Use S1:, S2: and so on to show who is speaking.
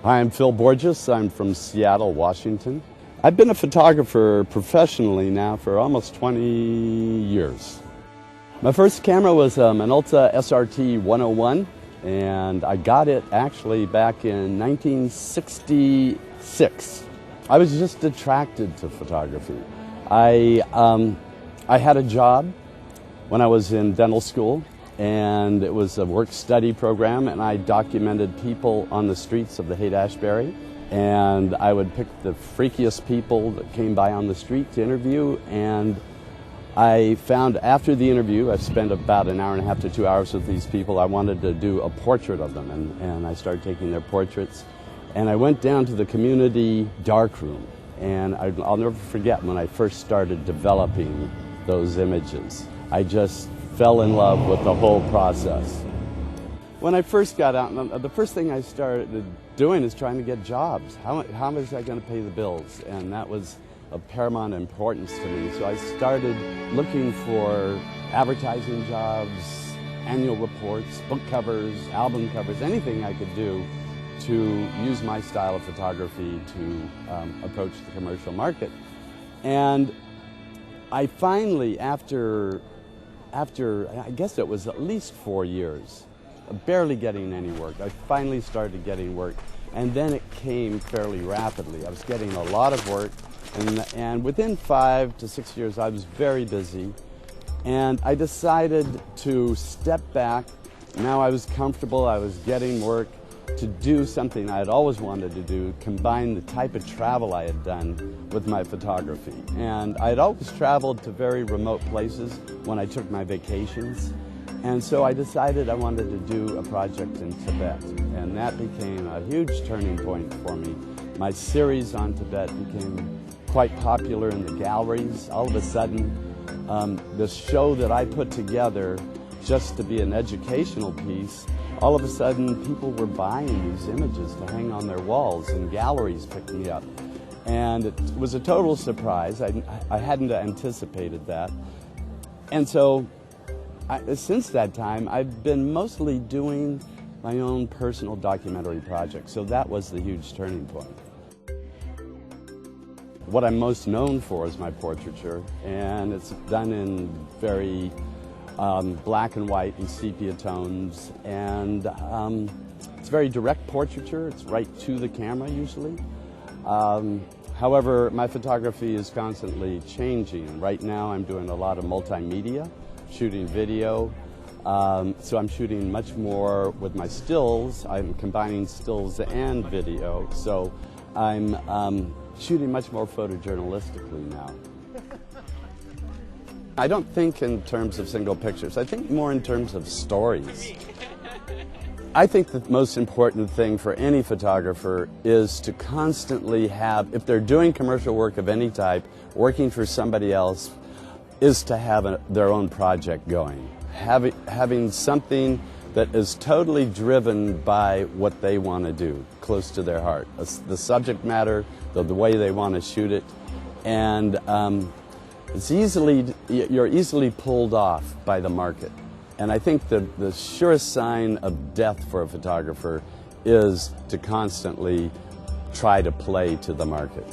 S1: Hi, I'm Phil Borges. I'm from Seattle, Washington. I've been a photographer professionally now for almost 20 years. My first camera was a Minolta SRT 101, and I got it actually back in 1966. I was just attracted to photography. I had a job when I was in dental school, and it was a work-study program, and I documented people on the streets of the Haight-Ashbury, and I would pick the freakiest people that came by on the street to interview, and I found after the interview, I spent about an hour and a half to 2 hours with these people, I wanted to do a portrait of them, and I started taking their portraits, and I went down to the community darkroom, and I'll never forget when I first started developing those images. I just fell in love with the whole process. When I first got out, the first thing I started doing is trying to get jobs. How was I going to pay the bills? And that was of paramount importance to me. So I started looking for advertising jobs, annual reports, book covers, album covers, anything I could do to use my style of photography to approach the commercial market. And I finally, after I guess it was at least 4 years, barely getting any work, I finally started getting work, and then it came fairly rapidly. I was getting a lot of work, and within 5 to 6 years I was very busy, and I decided to step back. Now I was comfortable, I was getting work, to do something I had always wanted to do, combine the type of travel I had done with my photography. And I had always traveled to very remote places when I took my vacations. And so I decided I wanted to do a project in Tibet. And that became a huge turning point for me. My series on Tibet became quite popular in the galleries. All of a sudden, the show that I put together just to be an educational piece, all of a sudden people were buying these images to hang on their walls, and galleries picked me up. And it was a total surprise. I hadn't anticipated that. And so since that time, I've been mostly doing my own personal documentary projects. So that was the huge turning point. What I'm most known for is my portraiture, and it's done in very black and white and sepia tones, and it's very direct portraiture. It's right to the camera usually. However, my photography is constantly changing. Right now I'm doing a lot of multimedia, shooting video, so I'm shooting much more with my stills. I'm combining stills and video, so I'm shooting much more photojournalistically now. I don't think in terms of single pictures. I think more in terms of stories. I think the most important thing for any photographer is to constantly have, if they're doing commercial work of any type, working for somebody else, is to have their own project going. Having something that is totally driven by what they want to do, close to their heart. The subject matter, the way they want to shoot it, and you're easily pulled off by the market. And I think the surest sign of death for a photographer is to constantly try to play to the market.